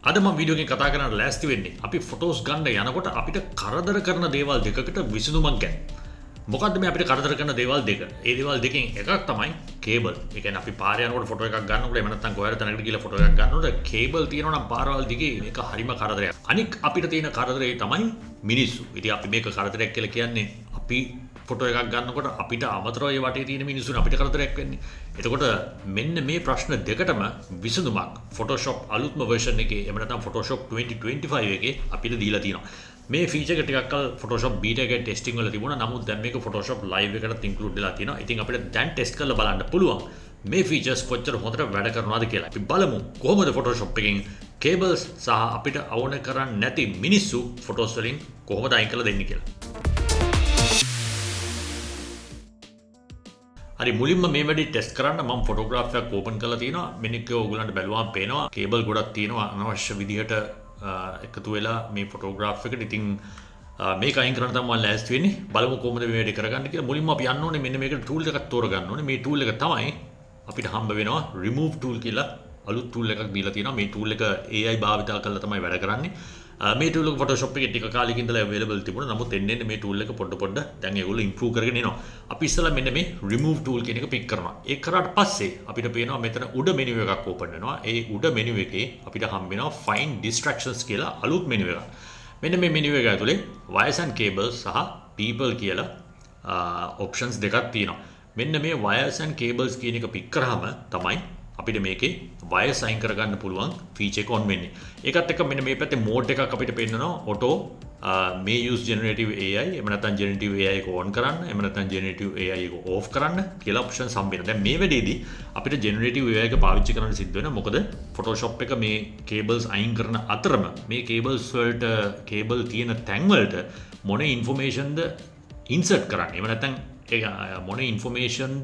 අද මම වීඩියෝ එකකින් කතා කරන්න ලෑස්ති වෙන්නේ අපි ෆොටෝස් ගන්න යනකොට අපිට කරදර කරන දේවල් දෙකකට විසඳුමක් ගැන. මොකද්ද මේ අපිට කරදර කරන දේවල් දෙක? ඒ දේවල් දෙකෙන් එකක් තමයි කේබල්. ඒ කියන්නේ අපි පාරේ යනකොට ෆොටෝ එකක් ගන්නකොට එහෙම නැත්නම් කොහේර තැනකට ගිහලා ෆොටෝ එකක් ගන්නකොට කේබල් තියෙනවා නම් පාරවල් දිගේ මේක හරිම කරදරයක්. අනික අපිට තියෙන කරදරේ තමයි මිනිස්සු. ඉතින් අපි මේක කරදරයක් කියලා කියන්නේ අපි ෆොටෝ එකක් ගන්නකොට අපිට අමතරව ඒ වටේ තියෙන මිනිස්සුන් අපිට කරදරයක් වෙන්නේ. එතකොට මෙන්න මේ ප්‍රශ්න දෙකටම විසඳුමක් Photoshop අලුත්ම version එකේ එහෙම නැත්නම් Photoshop 2025 එකේ අපිට දීලා තියෙනවා. මේ ෆීචර් එක ටිකක් කල් Photoshop beta එකේ ටෙස්ටිං වල තිබුණා. නමුත් දැන් මේක Photoshop live එකටත් include වෙලා තියෙනවා. ඉතින් අපිට දැන් ටෙස්ට් කරලා බලන්න පුළුවන් මේ ෆීචර්ස් කොච්චර හොඳට වැඩ කරනවද කියලා. අපි බලමු කොහොමද Photoshop එකෙන් cables සහ අපිට අවශ්‍ය කරන්නේ නැති මිනිස්සු ෆොටෝස් වලින් කොහොමද අයින් කරලා දෙන්නේ කියලා. හරි මුලින්ම මේ වැඩේ ටෙස්ට් කරන්න මම ෆොටෝග්‍රාෆ් එකක් ඕපන් කරලා තියෙනවා. මෙනික ඔයගලන්ට බැලුවාම පේනවා කේබල් ගොඩක් තියෙනවා අනවශ්‍ය විදිහට එකතු වෙලා මේ ෆොටෝග්‍රාෆ් එකට. ඉතින් මේක අයින් කරන්න තමයි මම ලෑස්ති වෙන්නේ. බලමු කොහොමද මේ වැඩේ කරගන්නේ කියලා. මුලින්ම අපි යන්න ඕනේ මෙන්න මේකට ටූල් එකක් තෝරගන්න ඕනේ. මේ ටූල් එක තමයි අපිට හම්බ වෙනවා remove tool කියලා අලුත් ටූල් එකක් දීලා තියෙනවා. මේ ටූල් එක AI භාවිතා කරලා තමයි වැඩ කරන්නේ. මේ ටූල් එක Photoshop එකේ ටික කාලෙක ඉඳලා available තිබුණා. නමුත් එන්නේ මේ ටූල් එක පොඩ දැන් ඒගොල්ලෝ improve කරගෙන එනවා. අපි ඉස්සලා මෙන්න මේ remove tool කියන එක pick කරනවා. ඒක කරාට පස්සේ අපිට පේනවා මෙතන උඩ menu එකක් open වෙනවා. ඒ උඩ menu එකේ අපිට හම්බ වෙනවා find distractions කියලා අලුත් menu එකක්. මෙන්න මේ menu එක ඇතුලේ wires and cables සහ people කියලා options දෙකක් තියෙනවා. මෙන්න මේ wires and cables කියන එක pick කරාම තමයි අපිට මේකේ wires අයින් කරගන්න පුළුවන් feature එක on වෙන්නේ. ඒකත් එක්ක මෙන්න මේ පැත්තේ mode එකක් අපිට පෙන්නනවා auto may use generative AI එහෙම නැත්නම් generative AI එක on කරන්න එහෙම නැත්නම් generative AI එක off කරන්න කියලා options හම්බ වෙනවා. දැන් මේ වෙලේදී අපිට generative AI එක පාවිච්චි කරන්න සිද්ධ වෙනවා. මොකද Photoshop එක මේ cables අයින් කරන අතරම මේ cables වලට cable තියෙන තැන් වලට මොන information ද insert කරන්නේ. එහෙම නැත්නම් මොන ඉන්ෆර්මේෂන්ද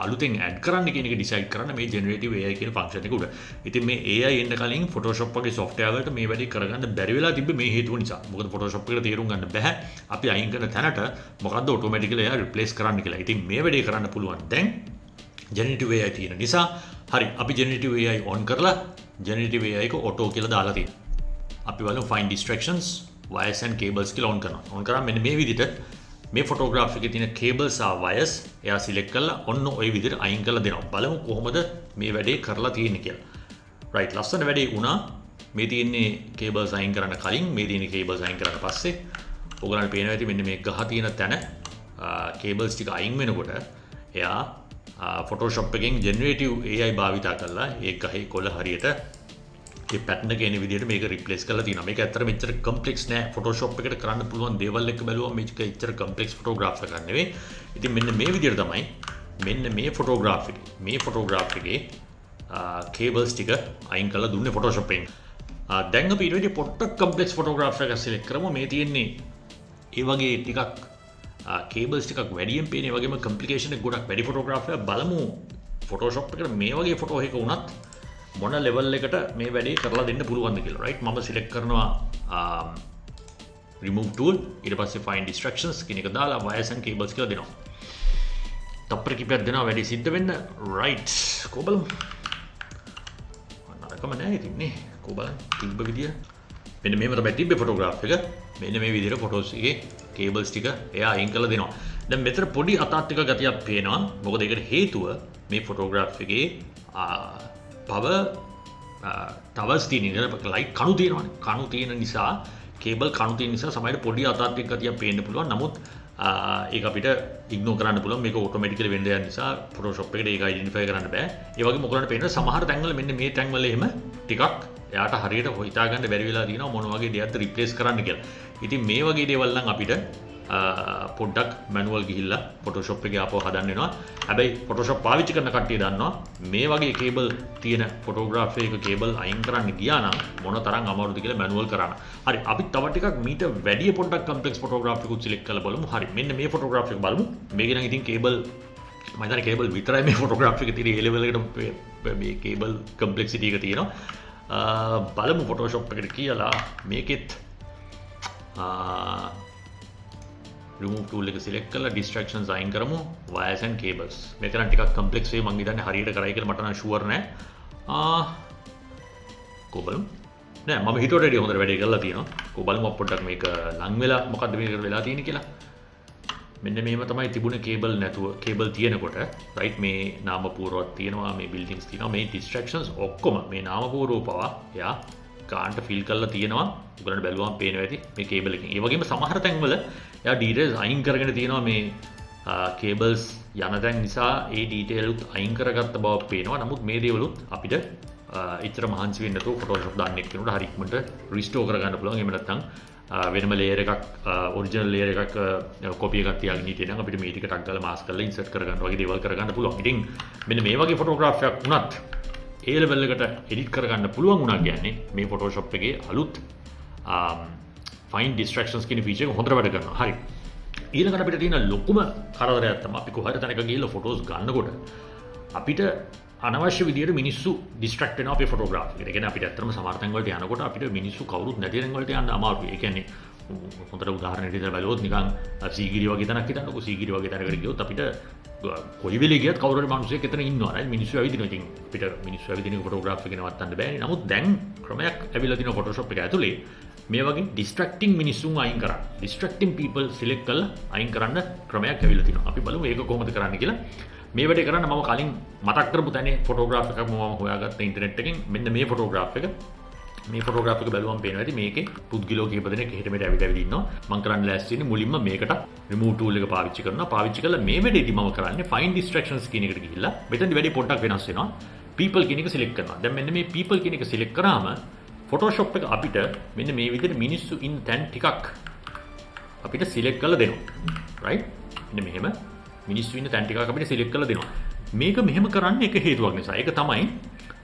අලුතෙන් ඇඩ් කරන්න කියන එක ඩිසයිඩ් කරන්න මේ ජෙනරේටිව් AI කියන ෆන්ක්ෂන් එක උඩ. ඉතින් මේ AI එන්න කලින් Photoshop වගේ software වලට මේ වැඩේ කරගන්න බැරි වෙලා තිබ්බේ මේ හේතුව නිසා. මොකද Photoshop එකට තේරුම් ගන්න බෑ අපි අයින් කරන තැනට මොකද්ද automatically එයා replace කරන්න කියලා. ඉතින් මේ වැඩේ කරන්න පුළුවන් දැන් generative AI තියෙන නිසා. හරි අපි generative AI on කරලා generative AI එක auto කියලා දාලා තියෙනවා. අපි බලමු find distractions wires and cables කියලා on කරනවා. on කරාම මෙන්න මේ විදිහට මේ ෆොටෝග්‍රාෆ් එකේ තියෙන cables සහ wires එයා select කරලා ඔන්න ওই විදිහට අයින් කරලා දෙනවා. බලමු කොහොමද මේ වැඩේ කරලා තියෙන්නේ කියලා. right ලස්සන වැඩේ වුණා. මේ තියෙන්නේ cables අයින් කරන්න කලින් මේ තියෙන්නේ cables අයින් කරලා පස්සේ ඔයගලන්ට පේනවා ඇති මෙන්න මේ ගහ තියෙන තැන cables ටික අයින් වෙනකොට එයා Photoshop එකෙන් generative AI භාවිතා කරලා ඒ ගහේ කොළ හරියට ඒ පැටර්න් එක එන විදිහට මේක රිප්ලේස් කරලා තියෙනවා. මේක ඇත්තට මෙච්චර කම්ප්ලෙක්ස් නෑ. Photoshop එකට කරන්න පුළුවන් දේවල් එක්ක බැලුවම මේක එච්චර කම්ප්ලෙක්ස් ෆොටෝග්‍රාෆ් එකක් නෙවෙයි. ඉතින් මෙන්න මේ විදිහට තමයි මෙන්න මේ ෆොටෝග්‍රාෆ් එකේ cables ටික අයින් කරලා දුන්නේ Photoshop එකෙන්. දැන් අපි ඊට වඩා පොඩ්ඩක් කම්ප්ලෙක්ස් ෆොටෝග්‍රාෆ් එකක් සිලෙක්ට් කරමු. මේ තියෙන්නේ ඒ වගේ ටිකක් cables ටිකක් වැඩියෙන් පේන ඒ වගේම කම්ප්ලිකේෂන් එක ගොඩක් වැඩි ෆොටෝග්‍රාෆ් එකක්. බලමු Photoshop එකට මේ වගේ ෆොටෝ එකක වුණත් මොන ලෙවල් එකට මේ වැඩේ කරලා දෙන්න පුළුවන්ද කියලා. right මම සිලෙක්ට් කරනවා remove tool ඊට පස්සේ find distractions කියන එක දාලා wires and cables කියලා දෙනවා. තප්පර කිපයක් දෙනවා වැඩි සිද්ධ වෙන්න. right කොබලම් නරකම නෑ ඉතින් නේ. කොබලම් තිබ්බ විදිය මෙන්න මෙහෙම තමයි තිබ්බේ ෆොටෝග්‍රාෆ් එක. මෙන්න මේ විදිහට ෆොටෝස් එකේ cables ටික එයා අයින් කරලා දෙනවා. දැන් මෙතන පොඩි අතාත්වික ගතියක් පේනවා. මොකද ඒකට හේතුව මේ ෆොටෝග්‍රාෆ් එකේ towers තියෙන ලයිට් කණු තියෙනවානේ. කණු තියෙන නිසා කේබල් කණු තියෙන නිසා සමහරවිට පොඩි අතාත්වික ගතියක් පේන්න පුළුවන්. නමුත් ඒක අපිට ඉග්නෝර් කරන්න පුළුවන්. මේක ඔටෝමැටිකලි වෙන්න යන නිසා Photoshop එකට ඒක අයිඩෙන්ටිෆයි කරන්න බෑ. ඒ වගේම ඔයගොල්ලන්ට පේනවා සමහර තැන්වල මෙන්න මේ තැන්වල එහෙම ටිකක් එයාට හරියට හිතා ගන්න බැරි වෙලා තියෙනවා මොන වගේ දෙයක්ද රිප්ලේස් කරන්න කියලා. ඉතින් මේ වගේ දේවල් නම් අපිට පොඩ්ඩක් මැනුවල් ගිහිල්ලා Photoshop එකේ ආපහු හදන්න වෙනවා. හැබැයි Photoshop පාවිච්චි කරන කට්ටිය දන්නවා මේ වගේ කේබල් තියෙන ෆොටෝග්‍රාෆ් එකක කේබල් අයින් කරන්න ගියා නම් මොන තරම් අමාරුද කියලා මැනුවල් කරන්න. හරි අපි තව ටිකක් මීට වැඩි පොඩ්ඩක් කම්ප්ලෙක්ස් ෆොටෝග්‍රාෆ් එකක් සිලෙක්ට් කරලා බලමු. හරි මෙන්න මේ ෆොටෝග්‍රාෆ් එක බලමු. මේක නම් ඉතින් කේබල් මම හිතන්නේ කේබල් විතරයි මේ ෆොටෝග්‍රාෆ් එකේ තියෙන ඒ ලෙවල් එකට මේ කේබල් කම්ප්ලෙක්සිටි එක තියෙනවා. බලමු Photoshop එකට කියලා මේකෙත් remove tool එක select කරලා distractions අයින් කරමු. wires and cables මේක නම් ටිකක් complex වෙයි. මම හිතන්නේ හරියට කරයි කියලා මට නම් sure නෑ. කොබලමු නෑ මම හිතුවට වැඩි හොඳට වැඩේ කරලා තියෙනවා. කො බලමු පොඩ්ඩක් මේක ලං වෙලා මොකද්ද මේක වෙලා තියෙන්නේ කියලා. මෙන්න මෙහෙම තමයි තිබුණේ කේබල් නැතුව කේබල් තියෙනකොට රයිට් මේ නාම පුවරුවක් තියෙනවා මේ බිල්ඩින්ග්ස් තියෙනවා මේ ඩිස්ට්‍රැක්ෂන්ස් ඔක්කොම මේ නාම පුවරුව පවා එයා කාන්ට ෆීල් කරලා තියෙනවා. උගලන්ට බැලුවම පේනවා ඇති මේ කේබල් එකකින්. ඒ වගේම සමහර තැන්වල එයා ඩීටේල්ස් අයින් කරගෙන තියෙනවා මේ කේබල්ස් යන තැන් නිසා ඒ ඩීටේල් උත් අයින් කරගත්ත බව පේනවා. නමුත් මේ දේවලුත් අපිට ඉතර මහන්සි වෙන්න නැතුව ෆොටෝෂොප් දාන්න එක්කනට හරි ඉක්මනට රිස්ටෝර් කරගන්න පුළුවන්. එහෙම නැත්නම් වෙනම ලේයර් එකක් ඔරිජිනල් ලේයර් එකක් කොපි එකක් තියාගෙන හිටියේ නම් අපිට මේ ටික ටක් ගාලා මාස්ක් කරලා ඉන්සර්ට් කරගන්න වගේ දේවල් කරගන්න පුළුවන්. ඉතින් මෙන්න මේ වගේ ෆොටෝග්‍රාෆ් එකක් වුණත් ඒ ලෙවල් එකට එඩිට් කරගන්න පුළුවන් වුණා කියන්නේ මේ ෆොටෝෂොප් එකේ අලුත් ෆයින් ඩිස්ට්‍රැක්ෂන්ස් කියන ෆීචර් එක හොඳට වැඩ කරනවා. හරි. ඊළඟට අපිට තියෙන ලොකුම කරදරයක් තමයි අපි කොහරි තැනක ගිහිල්ලා ෆොටෝස් ගන්නකොට අපිට අනවශ්‍ය විදියට මිනිස්සු ඩිස්ට්‍රැක්ට් වෙනවා අපේ ෆොටෝග්‍රාෆ් එකට. ඒ කියන්නේ අපිට ඇත්තටම සමහර තැන් වලට යනකොට අපිට මිනිස්සු කවුරුත් නැති තැන් වලට යන්න අමාරුයි. ඒ කියන්නේ හොඳට උදාහරණයක් විදිහට බලුවොත් නිකන් සීගිරි වගේ තැනක් හිතන්නකෝ. සීගිරි වගේ තැනකට ගියොත් අපිට කොයි වෙලේ ගියත් කවුරු හරි මිනිස්සෙක් එතන ඉන්නවා නේද? මිනිස්සු ඇවිදිනවා. ඉතින් අපිට මිනිස්සු ඇවිදින ෆොටෝග්‍රාෆ් එක නවත්තන්න බෑනේ. නමුත් දැන් ක්‍රමයක් ඇවිල්ලා තිනවා ෆොටෝෂොප් එක ඇතුලේ මේ වගේ ඩිස්ට්‍රැක්ටිං මිනිස්සුන් අයින් කරන්න. ඩිස්ට්‍රැක්ටිං පීපල් සිලෙක්ට් කරලා අයින් කරන්න ක්‍රමයක් ඇවිල්ලා තිනවා. අපි බලමු ඒක කොහොමද කරන්න කියලා. මේ වැඩේ කරන්න මම කලින් මතක් කරපු තැනේ ෆොටෝග්‍රාෆ් එකක් මම හොයාගත්ත ඉන්ටර්නෙට් එකෙන්. මෙන්න මේ ෆොටෝග්‍රාෆ් එක. මේ ෆොටෝග්‍රාෆ් එක බලුවම පේනවා ඇති මේකේ පුද්ගලෝ කීප දෙනෙක් එහෙට මෙහෙට ඇවිත් ඉන්නවා. මම කරන්න ලෑස්ති වෙන්නේ මුලින්ම මේකට රිමූව් ටූල් එක පාවිච්චි කරනවා. පාවිච්චි කළා මේ වැඩේදී මම කරන්නේ ෆයින් ඩිස්ට්‍රැක්ෂන්ස් කියන එකට ගිහිල්ලා මෙතනදි වැඩේ පොඩ්ඩක් වෙනස් වෙනවා. people කියන එක සිලෙක්ට් කරනවා. දැන් මෙන්න මේ people කියන එක සිලෙක්ට් කරාම ෆොටෝෂොප් එක අපිට මෙන්න මේ විදිහට මිනිස්සු ඉන්න තැන් ටිකක් අපිට සිලෙක්ට් කරලා දෙනවා. රයිට්? මෙන්න මෙහෙම මිනිස්සු ඉන්න තැන් ටිකක් අපිට සිලෙක්ට් කරලා දෙනවා. මේක මෙහෙම කරන්න එක හේතුවක් නිසා. ඒක තමයි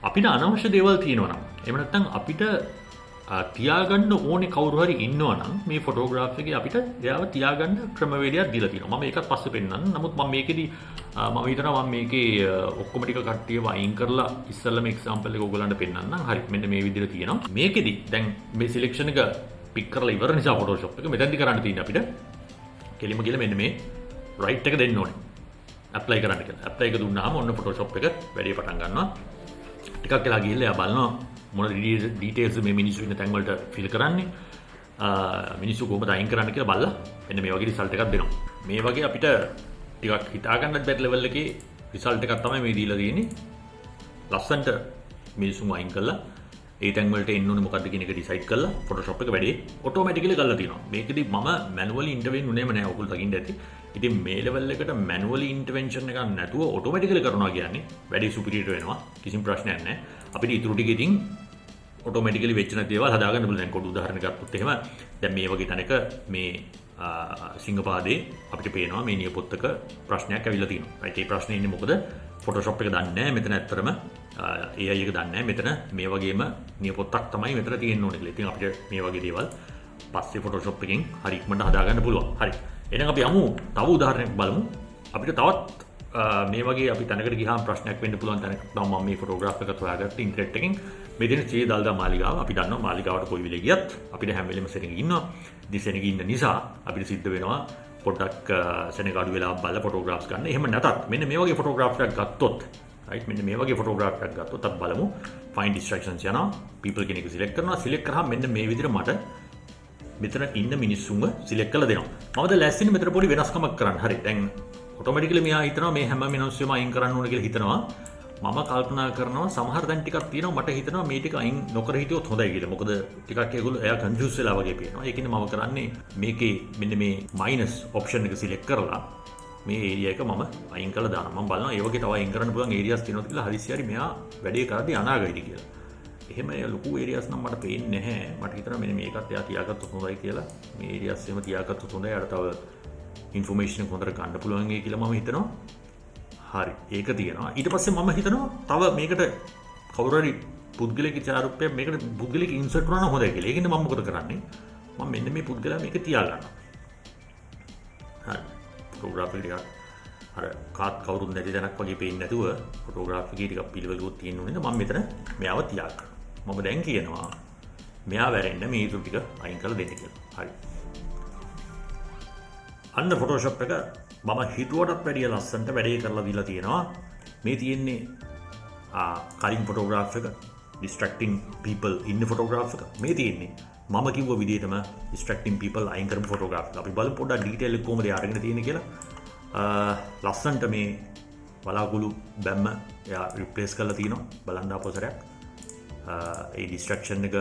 අපිට අනවශ්‍ය දේවල් තියෙනවා නම් එහෙම නැත්නම් අපිට තියාගන්න ඕනේ කවුරු හරි ඉන්නවා නම් මේ ෆොටෝග්‍රාෆ් එකේ අපිට එයාව තියාගන්න ක්‍රමවේදයක් දීලා තියෙනවා. මම ඒකත් පස්සේ පෙන්නන්නම්. නමුත් මම මේකෙදි මම හිතනවා මම මේකේ ඔක්කොම ටික කට්ටියව අයින් කරලා ඉස්සෙල්ලාම එක්සැම්පල් එක ඔයගොල්ලන්ට පෙන්නන්නම්. හරි. මෙන්න මේ විදිහට තියෙනවා. මේකෙදි දැන් මේ සිලෙක්ෂන් එක පික් කරලා ඉවර නිසා ෆොටෝෂොප් එක මෙතෙන්දි කරන්න තියෙන්නේ අපිට කෙලිම ගිහලා මෙන්න මේ රයිට් එක දෙන්න ඕනේ. ඇප්ලයි කරන්න කියලා. ඇප්ලයි එක දුන්නාම ඔන්න ෆොටෝෂොප් එක වැඩේ පටන් ගන්නවා. ටිකක් වෙලා ගිහලා එයා බලනවා මොන ඩීටේල්ස් මේ මිනිස්සු ඉන්න තැන් වලට ෆිල් කරන්නේ. මිනිස්සු කොහොමද අයින් කරන්න කියලා බලලා මෙන්න මේ වගේ රිසල්ට් එකක් දෙනවා. මේ වගේ අපිට ටිකක් හිතා ගන්නත් බැරි ලෙවල් එකේ රිසල්ට් එකක් තමයි මේ දීලා තියෙන්නේ. ලස්සන්ට මිනිස්සුන් අයින් කළා. ඒ තැන් වලට එන්න ඕනේ මොකද්ද කියන එක ඩිසයිඩ් කරලා ෆොටෝෂොප් එක වැඩේ ඔටෝමැටිකලි කරලා තියෙනවා. මේකෙදි මම මැනුවලි ඉන්ටර්වෙන් උනේම නෑ. ඔයගොල්ලෝ දකින්න ඇති. ඉතින් මේ ලෙවල් එකට මැනුවලි ඉන්ටර්වෙන්ෂන් එකක් නැතුව ඔටෝමැටිකලි කරනවා කියන්නේ වැඩි සුපිරියර් වෙනවා. කිසිම ප්‍රශ්නයක් නැහැ. අපිට ඊටු ටික ඉතින් ඔටෝමැටිකලි වෙච්ච නැති ඒවා හදාගන්න පුළුවන්. දැන් පොඩි උදාහරණයක් ගත්තොත් එහෙම දැන් මේ වගේ තැනක මේ සිංගපාදේ අපිට පේනවා මේ නියපොත්තක ප්‍රශ්නයක් ඇවිල්ලා තියෙනවා. රයිට් ඒ ප්‍රශ්නේ ඉන්නේ මොකද? ෆොටෝෂොප් එක දන්නේ නැහැ. මෙතන ඇත්තටම AI එක දන්නේ නැහැ. මෙතන මේ වගේම නියපොත්තක් තමයි මෙතන තියෙන්න ඕනේ කියලා. ඉතින් අපිට මේ වගේ දේවල් පස්සේ ෆොටෝෂොප් එකෙන් හරි ඉක්මනට හදාගන්න පුළුවන්. හරි. එහෙනම් අපි යමු තව උදාහරණයක් බලමු. අපිට තවත් මේ වගේ අපි තැනකට ගියාම ප්‍රශ්නයක් වෙන්න පුළුවන් තැනක තමයි මම මේ ෆොටෝග්‍රාෆ් එක හොයාගත්ත ඉන්ටර්නෙට් එකෙන්. මේ දින ශ්‍රී දල්දා මාලිගාව අපි දන්නවා මාලිගාවට කොයි වෙලේ ගියත් අපිට හැම වෙලෙම සෙනග ඉන්නවා. ඉතින් සෙනග ඉන්න නිසා අපිට සිද්ධ වෙනවා පොඩ්ඩක් සෙනග අඩු වෙලා බලලා ෆොටෝග්‍රාෆ්ස් ගන්න. එහෙම නැතත් මෙන්න මේ වගේ ෆොටෝග්‍රාෆ් එකක් ගත්තොත් රයිට් මෙන්න මේ වගේ ෆොටෝග්‍රාෆ් එකක් ගත්තොත් අපි බලමු ෆයින් ඩිස්ට්‍රැක්ෂන්ස් යනවා. people කෙනෙක් සිලෙක්ට් කරනවා. සිලෙක්ට් කරාම මෙන්න මේ විදිහට මට මෙතන ඉන්න මිනිස්සුන්ව සිලෙක්ට් කරලා දෙනවා. මම දැන් ලෑස්තිනේ මෙතන පොඩි වෙනස්කමක් කරන්න. හරි. දැන් ඔටෝමැටිකලි මෙයා හිතනවා මේ හැම මිනිස්සුම අයින් කරන්න ඕන කියලා හිතනවා. මම කල්පනා කරනවා සමහර දැන් ටිකක් තියෙනවා මට හිතනවා මේ ටික අයින් නොකර හිටියොත් හොඳයි කියලා. මොකද ටිකක් ඒගොල්ලෝ එයා කන්ෆියුස් වෙලා වගේ පේනවා. ඒකින්ද මම කරන්නේ මේකේ මෙන්න මේ මයිනස් ඔප්ෂන් එක සිලෙක්ට් කරලා මේ ඒරියා එක මම අයින් කරලා දානවා. මම බලනවා ඒ වගේ තව අයින් කරන්න පුළුවන් ඒරියාස් තියෙනවද කියලා හදිස්සි හරි මෙයා වැඩේ කරද්දී අනාගයිද කියලා. එහෙම ලොකු ඒරියාස් නම් මට පේන්නේ නැහැ. මට හිතෙනවා මෙන්න මේකත් එයා තියාගත්තොත් හොඳයි කියලා. මේ ඒරියාස් එහෙම තියාගත්තොත් හොඳයි. අර තව ඉන්ෆර්මේෂන් හොඳට ගන්න පුළුවන් වෙයි කියලා මම හිතනවා. හරි. ඒක තියෙනවා. ඊට පස්සේ මම හිතනවා තව මේකට කවුරු හරි පුද්ගලික චාරුප්පය මේකට පුද්ගලික ඉන්සර්ට් කරනවා හොඳයි කියලා. ඒකින්ද මම මොකද කරන්නේ? මම මෙන්න මේ පුද්ගලයා මේක තියාගන්නවා. හරි. ෆොටෝග්‍රාෆි ටිකක් අර කාත් කවුරුත් නැති තැනක් වගේ පේන්නේ නැතුව ෆොටෝග්‍රාෆි ටිකක් පිළිවෙලකුත් තියෙන්න ඕනේ. මම මෙතන මෙයාව තියාගන්නවා. මම දැන් කියනවා මෙයා වැරෙන්න මේ ඉතුරු ටික අයින් කරලා දෙන්න කියලා. හරි. අන්න ෆොටෝෂොප් එක මම හිතුවටත් වැඩිය ලස්සනට වැඩේ කරලා දීලා තියෙනවා. මේ තියෙන්නේ කලින් ෆොටෝග්‍රාෆ් එක distracting people in photograph එක මේ තියෙන්නේ මම කිව්ව විදිහටම distracting people අයින් කරපු photograph එක. අපි බලමු පොඩ්ඩක් detail එක කොහොමද අරගෙන තියෙන්නේ කියලා. ලස්සන්ට මේ බලාකුළු බැම්ම එයා replace කරලා තිනවා. බලන්න අපොසරයක්. ඒ distraction එක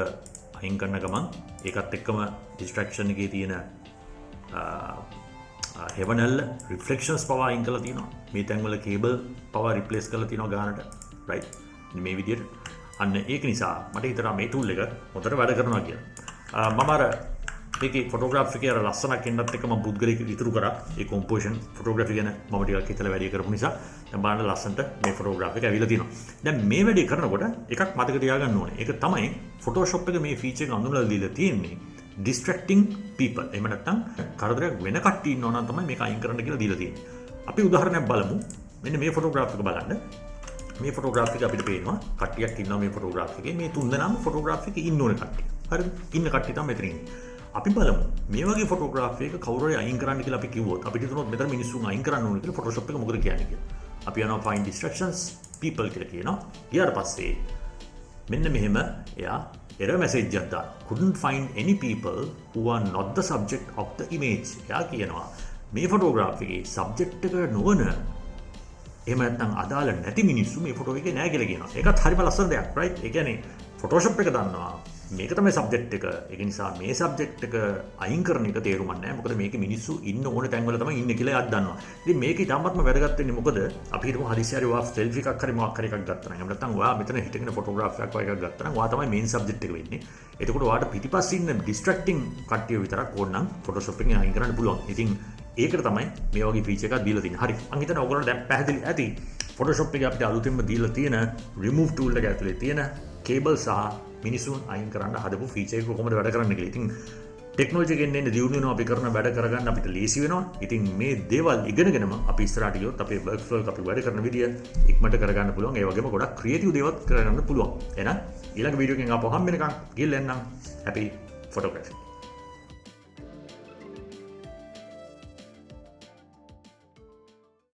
අයින් කරන ගමන් ඒකත් එක්කම distraction එකේ තියෙන heavenල් reflections පවා අයින් කරලා තිනවා. මේ තැන්වල cable පවා replace කරලා තිනවා ගානට. right. මේ විදිහට අන්න ඒක නිසා මට හිතෙනවා මේ tool එක හොඳට වැඩ කරනවා කියලා. මම අර මේකේ photography එකේ අර ලස්සනක් එන්නත් එක්ක මම පුද්ගලික ඉතුරු කරා. ඒ composition photography ගැන මම ටිකක් හිතලා වැඩි කරපු නිසා දැන් බලන්න ලස්සනට මේ photography එක ඇවිල්ලා තියෙනවා. දැන් මේ වැඩේ කරනකොට එකක් මතක තියාගන්න ඕනේ. ඒක තමයි Photoshop එක මේ feature එක අඳුනලා දීලා තියෙන්නේ distracting people. එහෙම නැත්නම් කරදරයක් වෙන කට්ටිය ඉන්නවා නම් තමයි මේක අයින් කරන්න කියලා දීලා තියෙන්නේ. අපි උදාහරණයක් බලමු. මෙන්න මේ photography එක බලන්න. මේ photography එක අපිට පේනවා කට්ටියක් ඉන්නවා මේ photography එකේ. මේ තුන් දෙනාම photography එකේ ඉන්න ඕනේ කට්ටිය. හරිද? ඉන්න කට්ටිය තමයි මෙතන ඉන්නේ. අපි බලමු මේ වගේ photography එක කවුරු හරි අයින් කරන්න කියලා අපි කිව්වොත් අපිට හිතනොත් මෙතන මිනිස්සුන් අයින් කරන්න ඕනේ කියලා Photoshop එක මොකද කියන්නේ කියලා. අපි යනවා find distractions people කියලා කියනවා. ඊට පස්සේ මෙන්න මෙහෙම එයා error message එකක් දාන. couldn't find any people who are not the subject of the image. එයා කියනවා මේ photography එකේ subject එක නොවන එහෙම නැත්නම් අදාළ නැති මිනිස්සු මේ ෆොටෝ එකේ නැහැ කියලා කියනවා. ඒකත් හරිම ලස්සන දෙයක්, right? ඒ කියන්නේ Photoshop එක දන්නවා මේක තමයි subject එක. ඒක නිසා මේ subject එක අයින් කරන එක තේරුමක් නැහැ. මොකද මේකේ මිනිස්සු ඉන්න ඕන තැන්වල තමයි ඉන්නේ කියලා එයාත් දන්නවා. ඉතින් මේක ඉතාමත්ම වැදගත් වෙන්නේ මොකද අපි හිතමු හදිසියෙ හරි ඔයා selfie එකක් හරි මොකක් හරි එකක් ගත්තා නම් එහෙම නැත්නම් ඔයා මෙතන හිටගෙන photograph එකක් වගේ එකක් ගත්තා නම් ඔයා තමයි main subject එක වෙන්නේ. එතකොට ඔයාට පිටිපස්සේ ඉන්න distracting කට්ටිය විතරක් ඕන නම් Photoshop එකෙන් අයින් කරන්න පුළුවන්. ඉතින් ඒකට තමයි මේ වගේ feature එකක් දීලා තියෙන්නේ. හරි. මම හිතනවා ඔයගොල්ලෝ දැන් පැහැදිලි ඇති. Photoshop එකේ අපිට අලුතෙන්ම දීලා තියෙන remove tool එක ඇතුලේ තියෙන cable සහ මිනිසුන් අයින් කරන්න හදපු feature එක කොහොමද වැඩ කරන්න කියලා. ඉතින් ටෙක්නොලොජි එකෙන් එන්නේ දියුණු වෙනවා අපි කරන වැඩ කරගන්න අපිට ලේසි වෙනවා. ඉතින් මේ දේවල් ඉගෙනගෙනම අපි ඉස්සරහට ගියොත් අපේ work flow එක අපි වැඩ කරන විදිය ඉක්මනට කරගන්න පුළුවන්. ඒ වගේම ගොඩක් creative දේවල් කරගන්න පුළුවන්. එහෙනම් ඊළඟ වීඩියෝ එකෙන් ආපහු හම්බ වෙනකන් ගිහින් එන්නම්. happy photography.